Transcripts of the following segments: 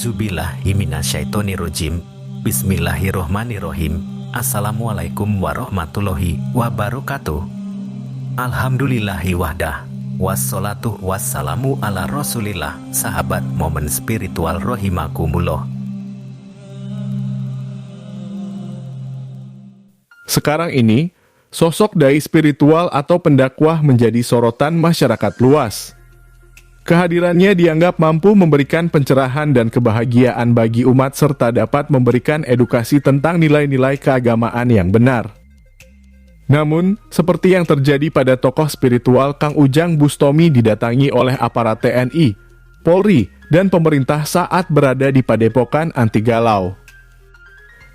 A'udzubillahiminasyaitonirrojim. Bismillahirrohmanirrohim. Assalamualaikum warahmatullahi wabarakatuh. Alhamdulillahi wahdah. Wassalatu wassalamu ala rasulillah. Sahabat momen spiritual rohimakumullah. Sekarang ini, sosok dai spiritual atau pendakwah menjadi sorotan masyarakat luas. Kehadirannya dianggap mampu memberikan pencerahan dan kebahagiaan bagi umat serta dapat memberikan edukasi tentang nilai-nilai keagamaan yang benar. Namun, seperti yang terjadi pada tokoh spiritual Kang Ujang Bustomi didatangi oleh aparat TNI, Polri, dan pemerintah saat berada di Padepokan Anti Galau.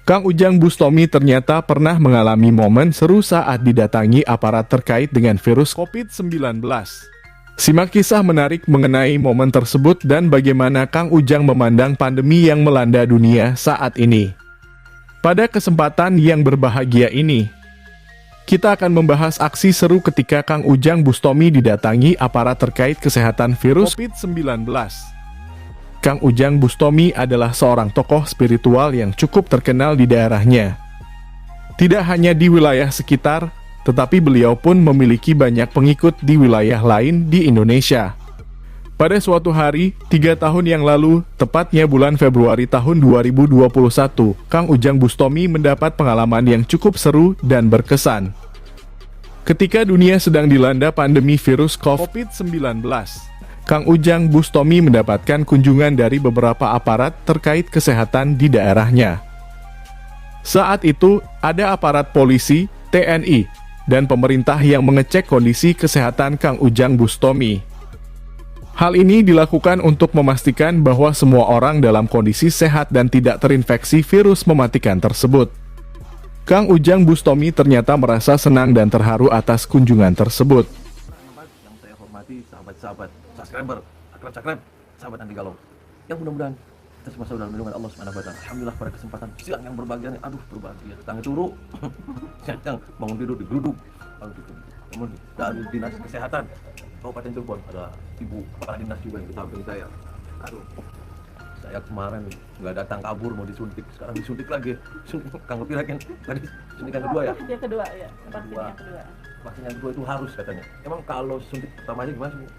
Kang Ujang Bustomi ternyata pernah mengalami momen seru saat didatangi aparat terkait dengan virus COVID-19. Simak kisah menarik mengenai momen tersebut dan bagaimana Kang Ujang memandang pandemi yang melanda dunia saat ini. Pada kesempatan yang berbahagia ini, kita akan membahas aksi seru ketika Kang Ujang Bustomi didatangi aparat terkait kesehatan virus COVID-19. Kang Ujang Bustomi adalah seorang tokoh spiritual yang cukup terkenal di daerahnya. Tidak hanya di wilayah sekitar, tetapi beliau pun memiliki banyak pengikut di wilayah lain di Indonesia. Pada suatu hari, 3 tahun yang lalu, tepatnya bulan Februari tahun 2021, Kang Ujang Bustomi mendapat pengalaman yang cukup seru dan berkesan. Ketika dunia sedang dilanda pandemi virus COVID-19, Kang Ujang Bustomi mendapatkan kunjungan dari beberapa aparat terkait kesehatan di daerahnya. Saat itu, ada aparat polisi, TNI, dan pemerintah yang mengecek kondisi kesehatan Kang Ujang Bustomi. Hal ini dilakukan untuk memastikan bahwa semua orang dalam kondisi sehat dan tidak terinfeksi virus mematikan tersebut. Kang Ujang Bustomi ternyata merasa senang dan terharu atas kunjungan tersebut. Yang saya hormati sahabat-sahabat, subscriber, akrab-akrab, sahabat Anti Galau. Yang mudah-mudahan kita semua dalam lindungan Allah Subhanahu wa taala. Alhamdulillah pada kesempatan siang yang berbahagia ini, berbahagia. Tangga turu, siang bangun tidur digeruduk. Kemudian dari Dinas Kesehatan Kabupaten Cirebon ada Ibu Kepala Dinas juga yang di samping saya. Saya kemarin nggak datang kabur mau disuntik, sekarang disuntik lagi. Kang Upi lagi tadi suntikan kedua ya? Yang kedua ya, vaksin yang kedua. Vaksin yang kedua itu harus katanya. Emang kalau suntik pertama aja gimana sih?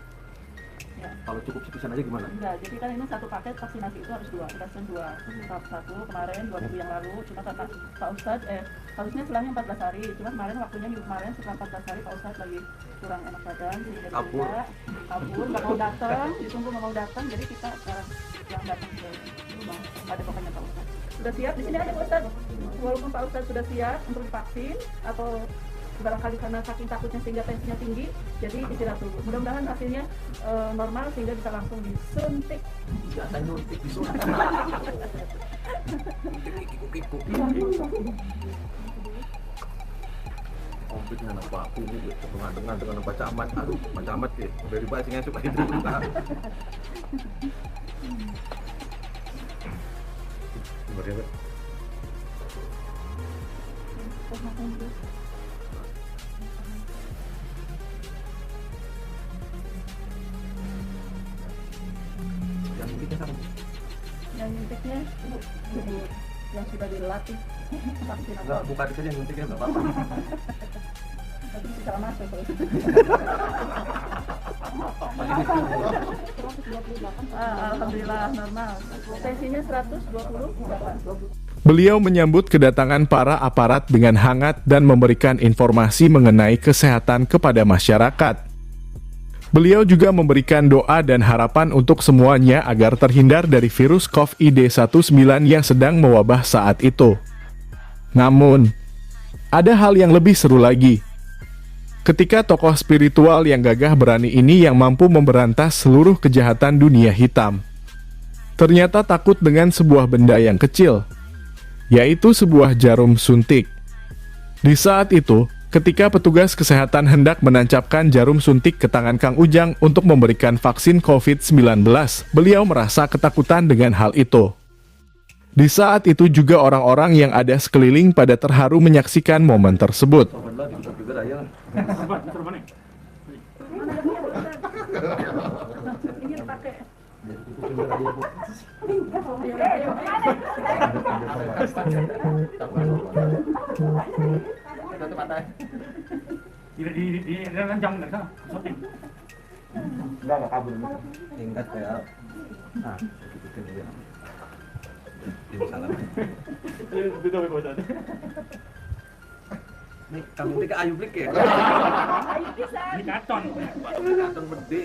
Ya. Kalau cukup sekian aja gimana? Enggak, jadi kan ini satu paket vaksinasi itu harus dua. Kita pesen dua. Tahap satu kemarin 2 minggu yang lalu, cuma kata Pak Ustadz, harusnya selangnya 14 hari. Cuma kemarin waktunya minggu kemarin setelah 14 hari Pak Ustadz lagi kurang enak badan, jadi dari Kabur. kabur, nggak mau datang, ditunggu nggak mau datang, jadi kita sekarang yang datang ke rumah ada pokoknya Pak Ustadz. Sudah siap di sini ada Pak Ustadz. Walaupun Pak Ustadz sudah siap untuk divaksin atau barangkali karena saking takutnya sehingga tensinya tinggi, jadi istirahat dulu. Mudah-mudahan hasilnya normal sehingga bisa langsung disuntik. Biasa nyuntik disuntik. Kikuk-kikuk. Kompetnya apa aku ini dengan Pak Camat. Pak Camat ya, dari basingnya supaya itu kita. Gimana? Yang nyuntiknya ibu yang sudah dilatih vaksin Enggak, buka di saja nyuntiknya enggak apa-apa. tapi bisa masuk. Alhamdulillah normal. Tensinya 128. Beliau menyambut kedatangan para aparat dengan hangat dan memberikan informasi mengenai kesehatan kepada masyarakat. Beliau juga memberikan doa dan harapan untuk semuanya agar terhindar dari virus COVID-19 yang sedang mewabah saat itu. Namun, ada hal yang lebih seru lagi. Ketika tokoh spiritual yang gagah berani ini yang mampu memberantas seluruh kejahatan dunia hitam, ternyata takut dengan sebuah benda yang kecil, yaitu sebuah jarum suntik. Di saat itu, ketika petugas kesehatan hendak menancapkan jarum suntik ke tangan Kang Ujang untuk memberikan vaksin COVID-19, beliau merasa ketakutan dengan hal itu. Di saat itu juga orang-orang yang ada sekeliling pada terharu menyaksikan momen tersebut. Ini dipakai Di kan jam nggak sana, syuting. Enggak kabur. Tingkat kayak ikutin dia. Tim salam. Itu apa bosan? Nih, kamu ini ke Ayu Blik ya? Ayo bisa. Ini kacon. Kacang gede.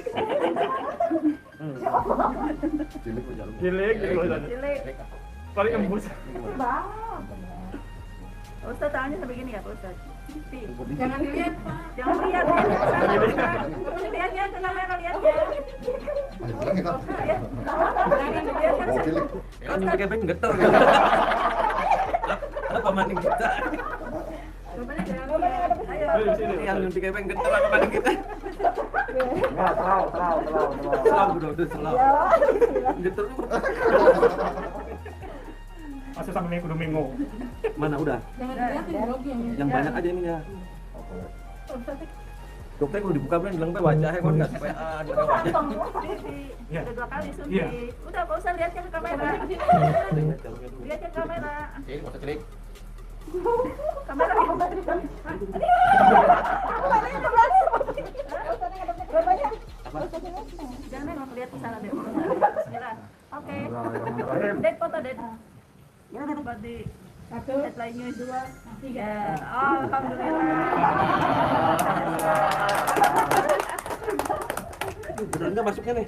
Cilik kok jarum. Cilik, bosan. Cilik. Paling embus. Ustaz tangannya sampai gini ya Pak Ustaz. Jangan dilihat, Pak. Jangan lihat. Lihat ya ke kamera lihat ya. Jangan dilihat kan. Kan yang pakai beng geter. Apa maning kita? Bapaknya jangan lihat. Ayo. Yang pakai beng geter apa maning kita? Enggak, terlalu. Udah terlalu. Geter tuh. Masih sampai minggu minggu. Mana udah? Jangan dilihat yang grogi Yang banyak aja ininya. Dokter kalau dibuka kan bilang wajahnya kan nggak supaya ada wajah. Udah 2 kali suntik. Iya. Udah Pak Ustaz lihatnya ke kamera. Lihat ke kamera. Masa cilik. Kamera. Jangan nengok lihat ke sana deh. Bismillah. Oke. Dek foto dek. Buat di headline-nya 2, 3. Alhamdulillah. Bener nggak masuknya nih?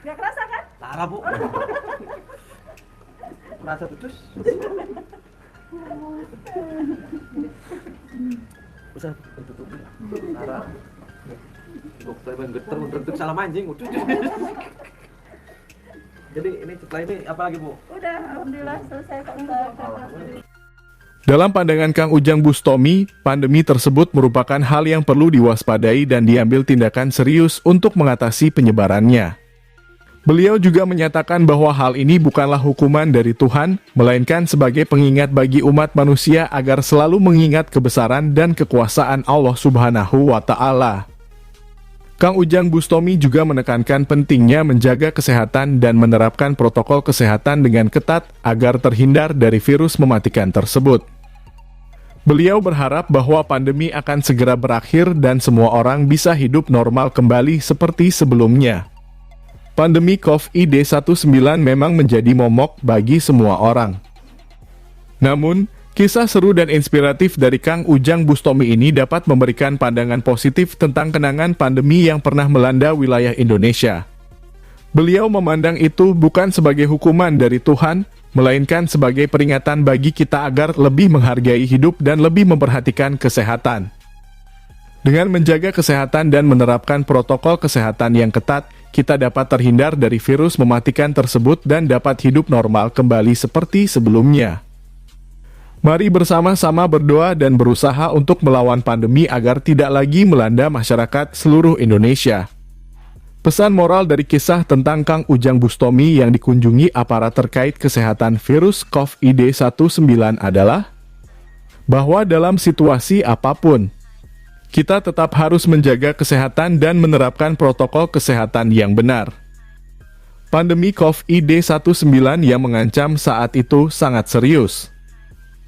Gak kerasa kan? Parah bu. Merasa putus. Usah tutup. Parah. Dokter yang geter, udah salah mancing. Jadi ini setelah ini apa lagi bu? Udah, alhamdulillah selesai Pak Ustaz. Dalam pandangan Kang Ujang Bustomi, pandemi tersebut merupakan hal yang perlu diwaspadai dan diambil tindakan serius untuk mengatasi penyebarannya. Beliau juga menyatakan bahwa hal ini bukanlah hukuman dari Tuhan, melainkan sebagai pengingat bagi umat manusia agar selalu mengingat kebesaran dan kekuasaan Allah Subhanahu wa Ta'ala. Kang Ujang Bustomi juga menekankan pentingnya menjaga kesehatan dan menerapkan protokol kesehatan dengan ketat agar terhindar dari virus mematikan tersebut. Beliau berharap bahwa pandemi akan segera berakhir dan semua orang bisa hidup normal kembali seperti sebelumnya. Pandemi COVID-19 memang menjadi momok bagi semua orang. Namun, kisah seru dan inspiratif dari Kang Ujang Bustomi ini dapat memberikan pandangan positif tentang kenangan pandemi yang pernah melanda wilayah Indonesia. Beliau memandang itu bukan sebagai hukuman dari Tuhan, melainkan sebagai peringatan bagi kita agar lebih menghargai hidup dan lebih memperhatikan kesehatan. Dengan menjaga kesehatan dan menerapkan protokol kesehatan yang ketat, kita dapat terhindar dari virus mematikan tersebut dan dapat hidup normal kembali seperti sebelumnya. Mari bersama-sama berdoa dan berusaha untuk melawan pandemi agar tidak lagi melanda masyarakat seluruh Indonesia. Pesan moral dari kisah tentang Kang Ujang Bustomi yang dikunjungi aparat terkait kesehatan virus COVID-19 adalah bahwa dalam situasi apapun, kita tetap harus menjaga kesehatan dan menerapkan protokol kesehatan yang benar. Pandemi COVID-19 yang mengancam saat itu sangat serius,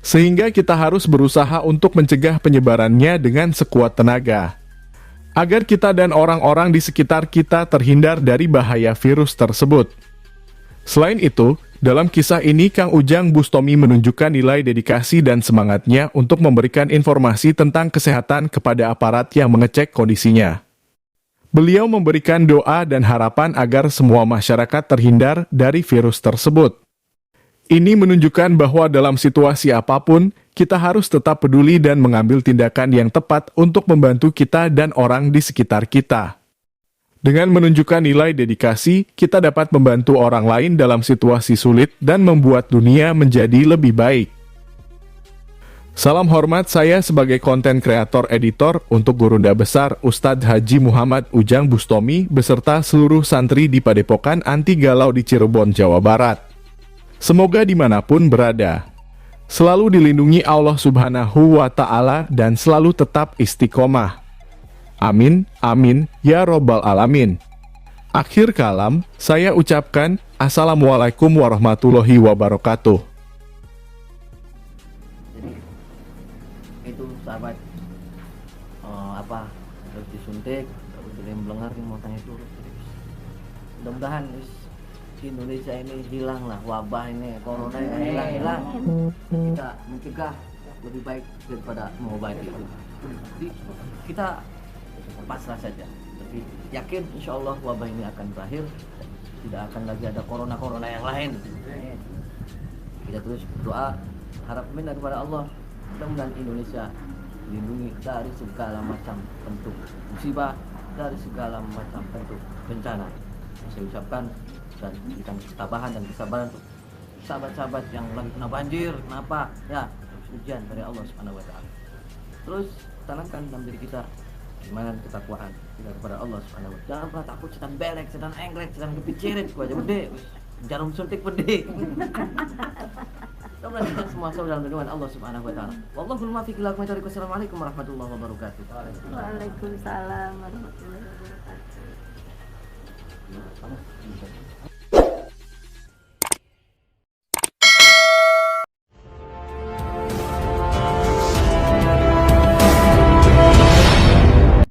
sehingga kita harus berusaha untuk mencegah penyebarannya dengan sekuat tenaga, agar kita dan orang-orang di sekitar kita terhindar dari bahaya virus tersebut. Selain itu, dalam kisah ini Kang Ujang Bustomi menunjukkan nilai dedikasi dan semangatnya untuk memberikan informasi tentang kesehatan kepada aparat yang mengecek kondisinya. Beliau memberikan doa dan harapan agar semua masyarakat terhindar dari virus tersebut. Ini menunjukkan bahwa dalam situasi apapun, kita harus tetap peduli dan mengambil tindakan yang tepat untuk membantu kita dan orang di sekitar kita. Dengan menunjukkan nilai dedikasi, kita dapat membantu orang lain dalam situasi sulit dan membuat dunia menjadi lebih baik. Salam hormat saya sebagai konten kreator editor untuk Gurunda Besar Ustadz Haji Muhammad Ujang Bustomi beserta seluruh santri di Padepokan Anti Galau di Cirebon, Jawa Barat. Semoga dimanapun berada, selalu dilindungi Allah Subhanahu wa Ta'ala dan selalu tetap istiqomah. Amin, amin, ya Robbal Alamin. Akhir kalam, saya ucapkan Assalamualaikum warahmatullahi wabarakatuh. Jadi itu sahabat harus disuntik, terus jadi belengar nih mau tanya turun. Mudah-mudahan Indonesia ini hilang lah wabah ini, corona ini hilang. Kita mencegah lebih baik daripada mengobati itu. Jadi kita pasrah saja. Tapi yakin insya Allah wabah ini akan berakhir. Tidak akan lagi ada corona yang lain. Kita terus berdoa, harap minta kepada Allah. Mudah-mudahan Indonesia dilindungi dari segala macam bentuk musibah, dari segala macam bentuk bencana. Saya ucapkan dan berikan ketabahan dan kesabaran untuk sahabat-sahabat yang lagi kena banjir, kenapa? Ya, ujian dari Allah Subhanahu wa taala. Terus tanamkan dalam diri kita iman ketakwaan kita kepada Allah Subhanahu wa taala. Jangan pernah takut setan belek, setan enggrek, setan kepicirit, gua aja gede, jarum suntik gede. Semoga kita semua selalu dalam lindungan Allah Subhanahu wa taala. Wallahul muwaffiq ila aqwamit thoriq. Wassalamualaikum warahmatullahi wabarakatuh. Waalaikumsalam warahmatullahi wabarakatuh.